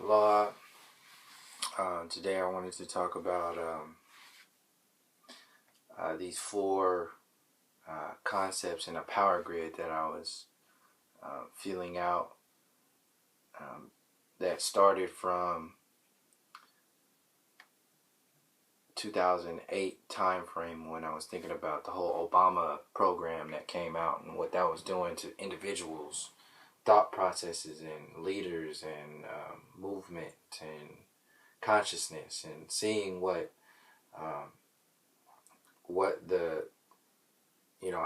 Law. Today I wanted to talk about these four concepts in a power grid that I was feeling out that started from 2008 time frame when I was thinking about the whole Obama program that came out and what that was doing to individuals' thought processes and leaders and movement and consciousness, and seeing what the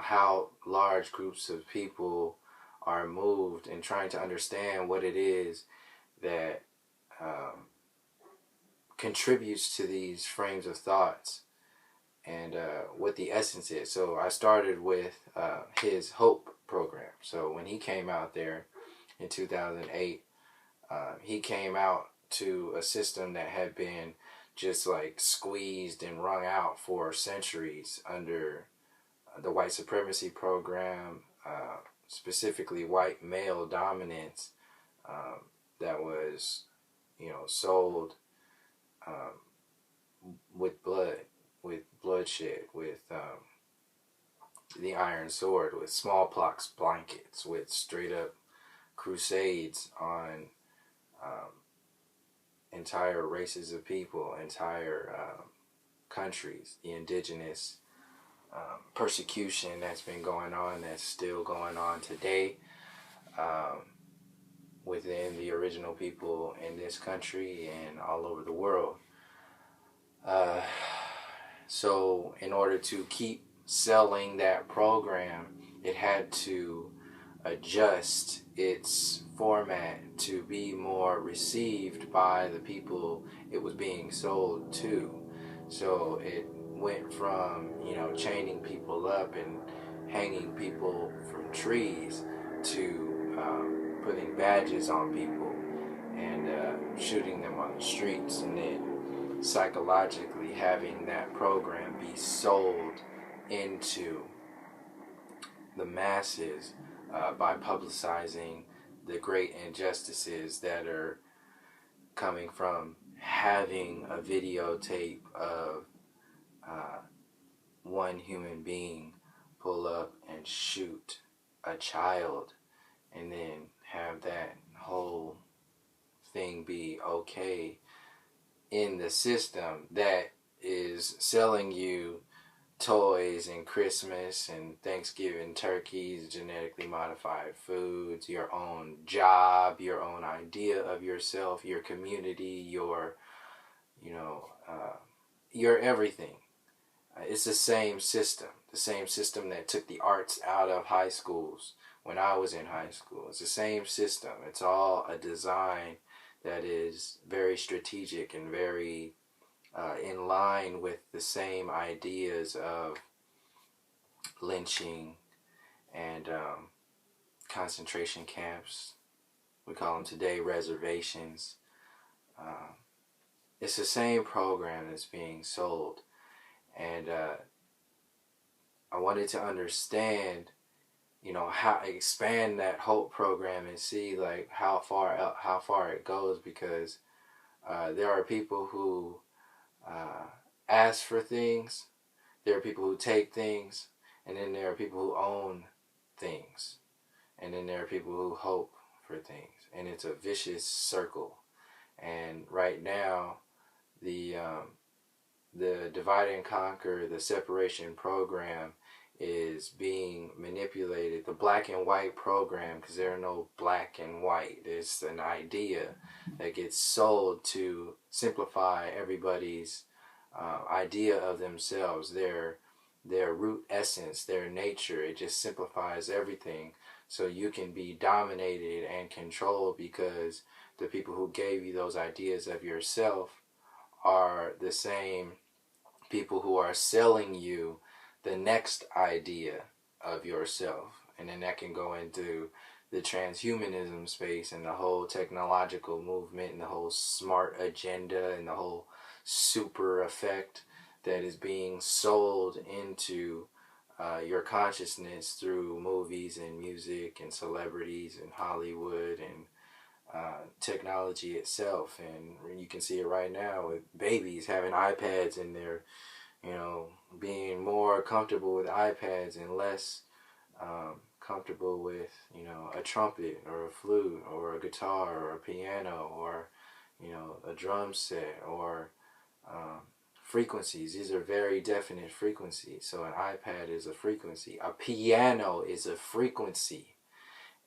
how large groups of people are moved, and trying to understand what it is that contributes to these frames of thoughts, and what the essence is. So I started with his Hope program. So when he came out there in 2008, he came out to a system that had been just like squeezed and wrung out for centuries under the white supremacy program, specifically white male dominance, that was, sold with blood, with bloodshed, with the iron sword, with smallpox blankets, with straight up crusades on entire races of people, entire countries, the indigenous persecution that's been going on, that's still going on today, within the original people in this country and all over the world. So in order to keep selling that program, it had to adjust its format to be more received by the people it was being sold to. So it went from, chaining people up and hanging people from trees to putting badges on people and shooting them on the streets, and then psychologically having that program be sold into the masses by publicizing the great injustices that are coming from having a videotape of one human being pull up and shoot a child, and then have that whole thing be okay in the system that is selling you toys and Christmas and Thanksgiving turkeys, genetically modified foods, your own job, your own idea of yourself, your community, your everything. It's the same system that took the arts out of high schools when I was in high school. It's the same system. It's all a design that is very strategic and very in line with the same ideas of lynching and concentration camps. We call them today reservations. It's the same program that's being sold. And I wanted to understand, how expand that Hope program and see like how far it goes, because there are people who ask for things, there are people who take things, and then there are people who own things, and then there are people who hope for things, and it's a vicious circle. And right now, the divide and conquer, the separation program is being manipulated. The black and white program, because there are no black and white. It's an idea that gets sold to simplify everybody's idea of themselves, their root essence, their nature. It just simplifies everything so you can be dominated and controlled, because the people who gave you those ideas of yourself are the same people who are selling you the next idea of yourself. And then that can go into the transhumanism space and the whole technological movement and the whole smart agenda and the whole super effect that is being sold into your consciousness through movies and music and celebrities and Hollywood and technology itself. And you can see it right now with babies having iPads in their, being more comfortable with iPads and less comfortable with, a trumpet or a flute or a guitar or a piano or, a drum set or frequencies. These are very definite frequencies. So an iPad is a frequency. A piano is a frequency.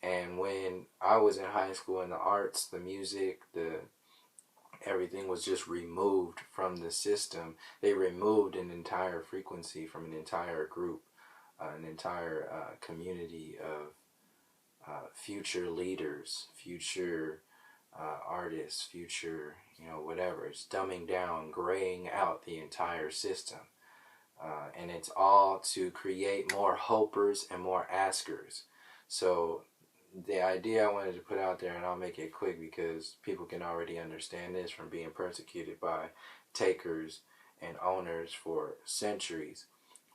And when I was in high school, in the arts, the music, everything was just removed from the system. They removed an entire frequency from an entire group, an entire community of future leaders, future artists, future, whatever. It's dumbing down, graying out the entire system. And it's all to create more hopers and more askers. So the idea I wanted to put out there, and I'll make it quick because people can already understand this from being persecuted by takers and owners for centuries.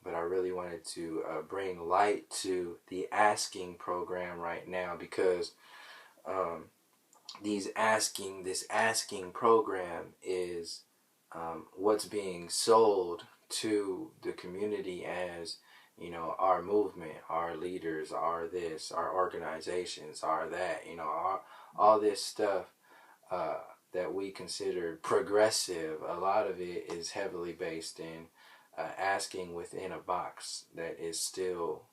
But I really wanted to bring light to the asking program right now, because this asking program is what's being sold to the community as, our movement, our leaders, our this, our organizations, our that, all this stuff that we consider progressive. A lot of it is heavily based in asking within a box that is still,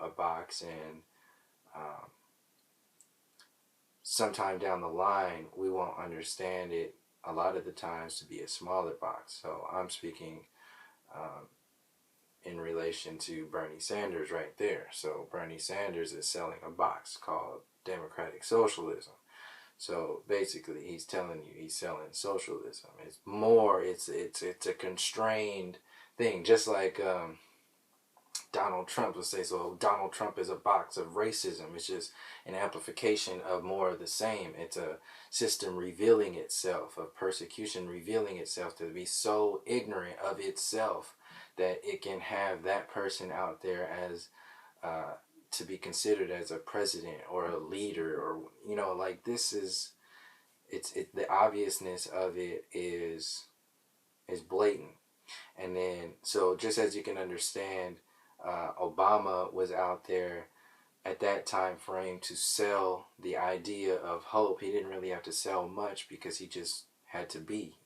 a box, and sometime down the line we won't understand it a lot of the times to be a smaller box. So I'm speaking in relation to Bernie Sanders right there. So Bernie Sanders is selling a box called democratic socialism. So basically he's telling you he's selling socialism. It's more, it's a constrained thing, just like Donald Trump would say. So Donald Trump is a box of racism. It's just an amplification of more of the same. It's a system revealing itself, of persecution revealing itself to be so ignorant of itself that it can have that person out there as to be considered as a president or a leader, or like this is it's the obviousness of it is blatant. And then, so just as you can understand, Obama was out there at that time frame to sell the idea of hope. He didn't really have to sell much because he just had to be,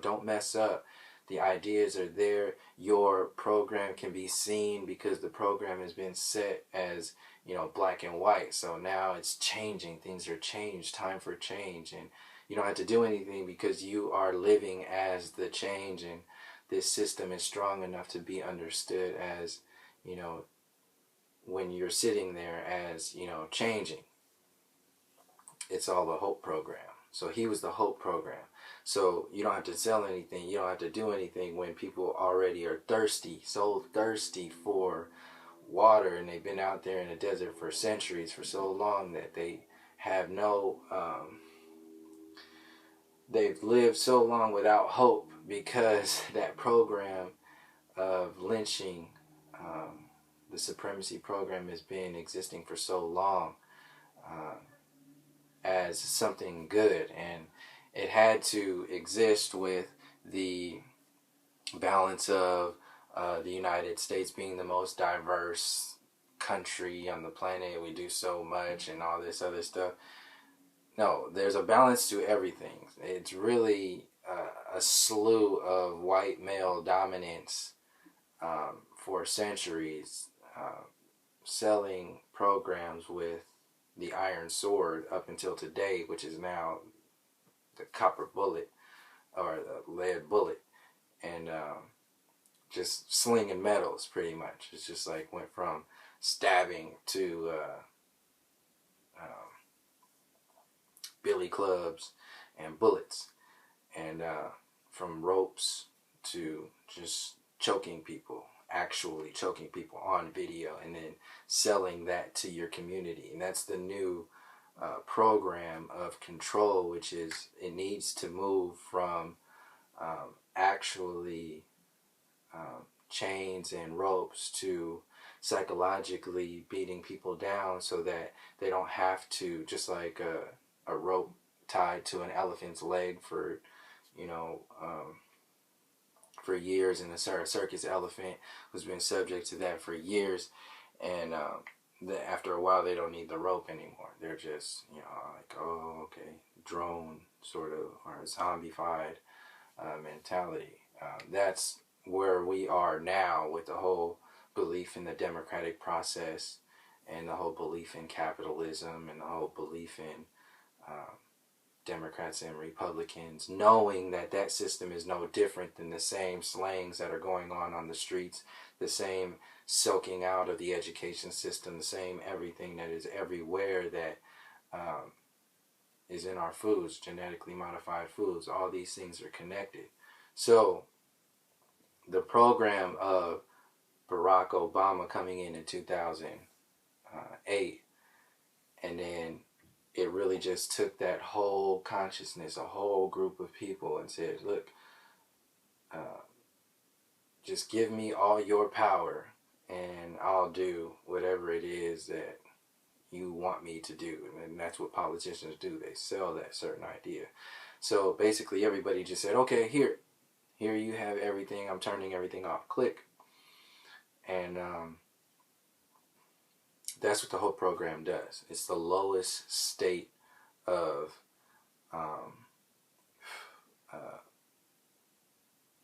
don't mess up. The ideas are there. Your program can be seen because the program has been set as, black and white. So now it's changing. Things are changed. Time for change. And you don't have to do anything because you are living as the change. And this system is strong enough to be understood as, when you're sitting there as, changing. It's all a hope program. So he was the hope program. So you don't have to sell anything. You don't have to do anything when people already are thirsty, so thirsty for water, and they've been out there in the desert for centuries, for so long that they have no, they've lived so long without hope because that program of lynching, the supremacy program has been existing for so long as something good, and it had to exist with the balance of the United States being the most diverse country on the planet. We do so much and all this other stuff. No, there's a balance to everything. It's really a slew of white male dominance for centuries, selling programs with the iron sword up until today, which is now the copper bullet or the lead bullet, and just slinging metals pretty much. It's just like went from stabbing to billy clubs and bullets, and from ropes to just choking people, actually choking people on video, and then selling that to your community. And that's the new program of control, which is it needs to move from actually chains and ropes to psychologically beating people down so that they don't have to, just like a rope tied to an elephant's leg for, you know, for years, and a circus elephant who's been subject to that for years, and after a while they don't need the rope anymore. They're just, you know, like, oh, okay, drone sort of, or zombified mentality. That's where we are now with the whole belief in the democratic process, and the whole belief in capitalism, and the whole belief in Democrats and Republicans, knowing that that system is no different than the same slangs that are going on the streets, the same soaking out of the education system, the same everything that is everywhere that is in our foods, genetically modified foods. All these things are connected. So the program of Barack Obama coming in 2008, and then it really just took that whole consciousness, a whole group of people, and said, look, just give me all your power and I'll do whatever it is that you want me to do. And that's what politicians do. They sell that certain idea. So basically everybody just said, okay, here you have everything. I'm turning everything off. Click. And that's what the whole program does. It's the lowest state of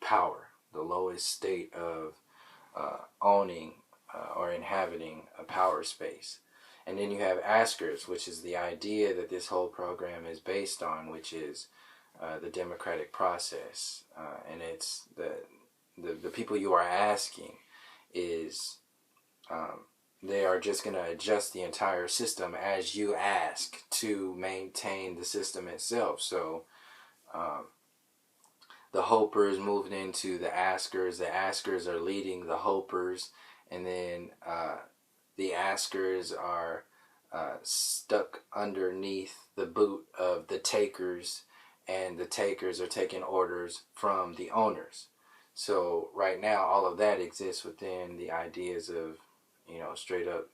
power, the lowest state of owning or inhabiting a power space. And then you have askers, which is the idea that this whole program is based on, which is the democratic process. And it's the people you are asking is they are just going to adjust the entire system as you ask to maintain the system itself. So the hopers moved into the askers. The askers are leading the hopers, and then the askers are stuck underneath the boot of the takers, and the takers are taking orders from the owners. So right now, all of that exists within the ideas of, you know, straight up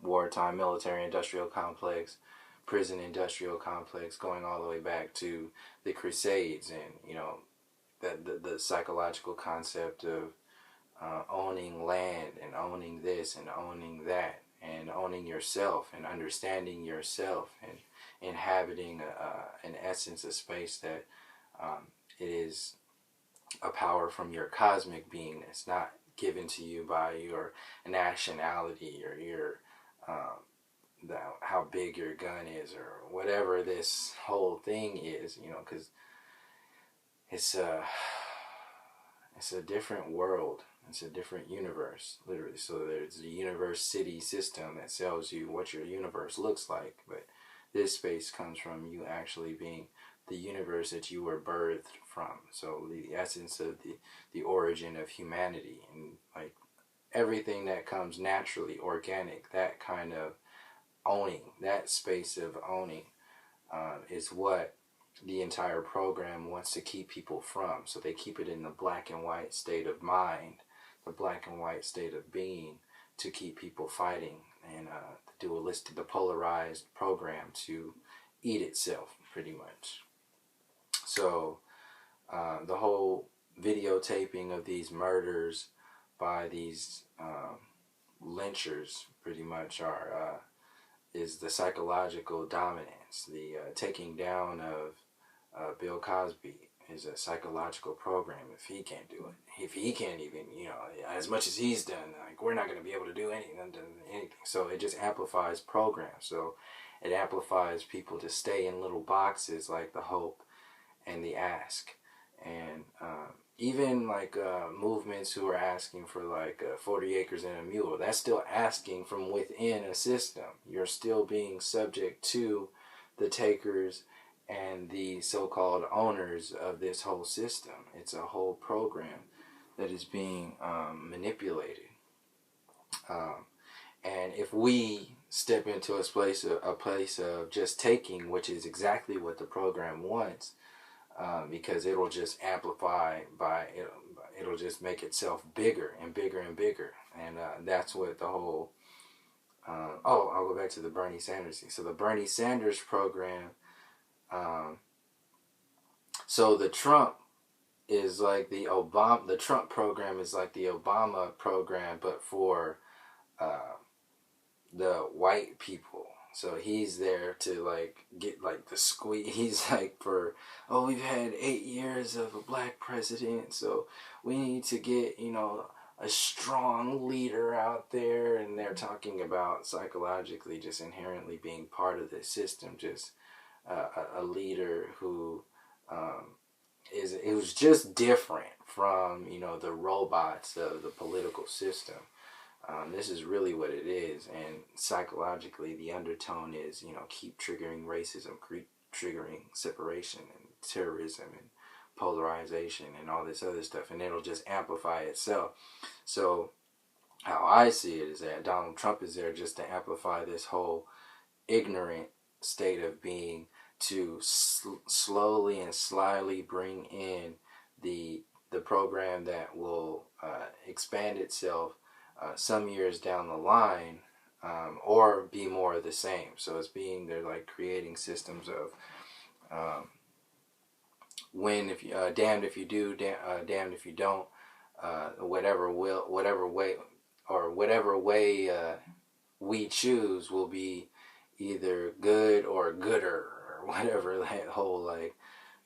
wartime military industrial complex, prison industrial complex, going all the way back to the Crusades, and, you know, the psychological concept of owning land, and owning this and owning that, and owning yourself and understanding yourself, and inhabiting an essence, a space that it is a power from your cosmic beingness, not given to you by your nationality or your how big your gun is, or whatever this whole thing is, you know, because it's a different world. It's a different universe, literally. So there's the universe city system that tells you what your universe looks like, but this space comes from you actually being the universe that you were birthed from. So the essence of the origin of humanity, and like everything that comes naturally, organic, that kind of owning, that space of owning is what the entire program wants to keep people from. So they keep it in the black and white state of mind, the black and white state of being, to keep people fighting, and the dualistic, the polarized program to eat itself, pretty much. So the whole videotaping of these murders by these lynchers, pretty much, are is the psychological dominance. The taking down of Bill Cosby is a psychological program. If he can't do it, if he can't even, you know, as much as he's done, like, we're not going to be able to do anything. So it just amplifies programs. So it amplifies people to stay in little boxes like the hope and the ask. And even like movements who are asking for like 40 acres and a mule, that's still asking from within a system. You're still being subject to the takers and the so-called owners of this whole system. It's a whole program that is being manipulated. And if we step into a place of just taking, which is exactly what the program wants, because it'll just amplify it'll just make itself bigger and bigger and bigger. And that's what the whole I'll go back to the Bernie Sanders thing. So the Bernie Sanders program, so the Trump is like the Trump program is like the Obama program, but for the white people. So he's there to like get like the squeeze. He's like we've had 8 years of a black president, so we need to get, a strong leader out there. And they're talking about psychologically just inherently being part of the system, just a leader who it was just different from, the robots of the political system. This is really what it is, and psychologically the undertone is, keep triggering racism, keep triggering separation and terrorism and polarization and all this other stuff, and it'll just amplify itself. So how I see it is that Donald Trump is there just to amplify this whole ignorant state of being, to slowly and slyly bring in the program that will expand itself some years down the line, or be more of the same. So they're like creating systems of when, if you damned if you do, damned if you don't, whatever way we choose will be either good or gooder, or whatever that whole, like,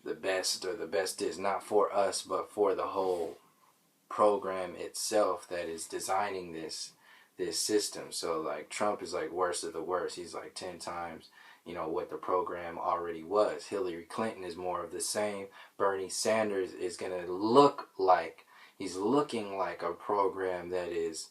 the best is not for us but for the whole program itself that is designing this system. So like Trump is like worst of the worst. He's like 10 times what the program already was. Hillary Clinton is more of the same. Bernie Sanders is gonna looking like a program that is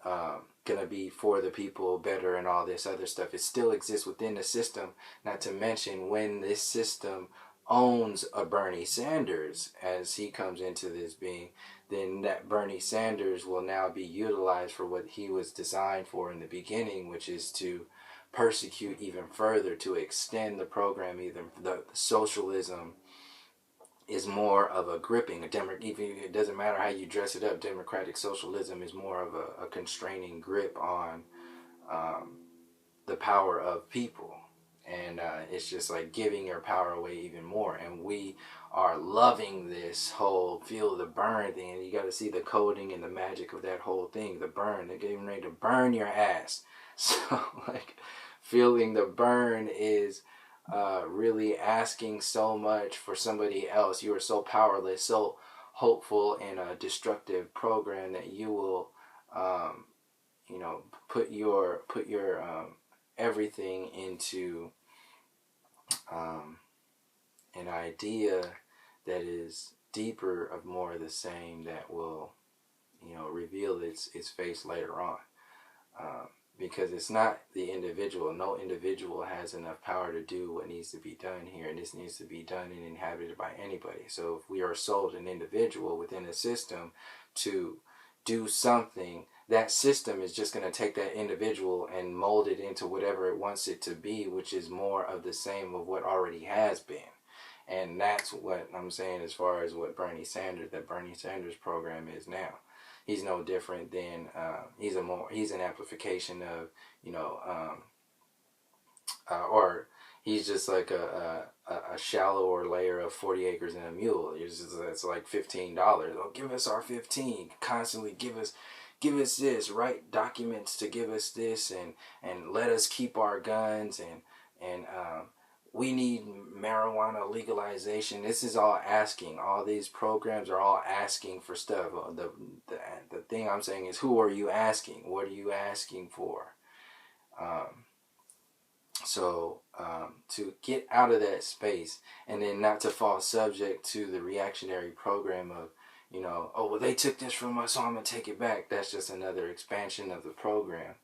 gonna be for the people better and all this other stuff. It still exists within the system, not to mention when this system owns a Bernie Sanders as he comes into this being, then that Bernie Sanders will now be utilized for what he was designed for in the beginning, which is to persecute even further, to extend the program. Either the socialism is more of a gripping, even it doesn't matter how you dress it up, democratic socialism is more of a constraining grip on the power of people. And it's just like giving your power away even more. And we are loving this whole feel the burn thing. And you got to see the coding and the magic of that whole thing. The burn. They're getting ready to burn your ass. So, like, feeling the burn is really asking so much for somebody else. You are so powerless, so hopeful in a destructive program that you will, put your everything into an idea that is deeper of more of the same, that will, reveal its face later on. Because it's not the individual. No individual has enough power to do what needs to be done here, and this needs to be done and inhabited by anybody. So if we are sold an individual within a system to do something, that system is just going to take that individual and mold it into whatever it wants it to be, which is more of the same of what already has been. And that's what I'm saying as far as what Bernie Sanders program is now. He's no different than he's an amplification of, or he's just like a shallower layer of 40 acres and a mule. It's like $15. Oh, give us our 15. Constantly give us this. Write documents to give us this, and let us keep our guns, and we need marijuana legalization. This is all asking. All these programs are all asking for stuff. The thing I'm saying is, who are you asking? What are you asking for? So to get out of that space, and then not to fall subject to the reactionary program of, oh, well, they took this from us, so I'm going to take it back. That's just another expansion of the program.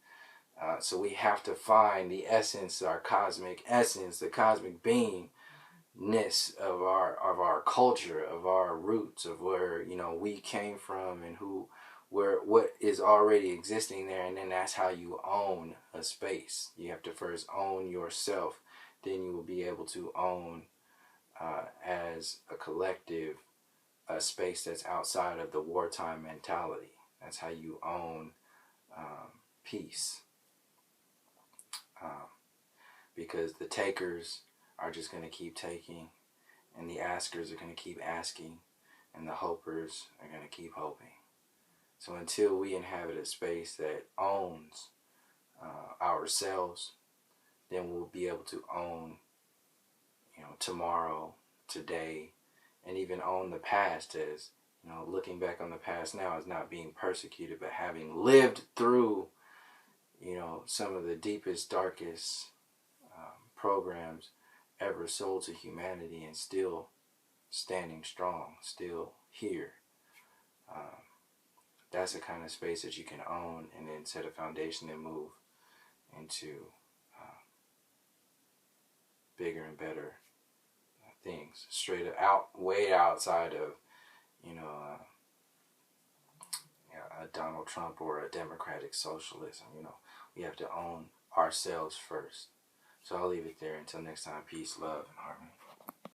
So we have to find the essence, our cosmic essence, the cosmic beingness of our culture, of our roots, of where, we came from, and what is already existing there. And then that's how you own a space. You have to first own yourself, then you will be able to own as a collective a space that's outside of the wartime mentality. That's how you own peace. Um, because the takers are just going to keep taking, and the askers are going to keep asking, and the hopers are going to keep hoping. So until we inhabit a space that owns ourselves, then we'll be able to own, tomorrow, today, and even own the past as, looking back on the past now as not being persecuted, but having lived through, some of the deepest, darkest programs ever sold to humanity, and still standing strong, still here. That's the kind of space that you can own and then set a foundation and move into bigger and better things, straight out, way outside of, a Donald Trump or a democratic socialism. We have to own ourselves first. So I'll leave it there. Until next time, peace, love, and harmony.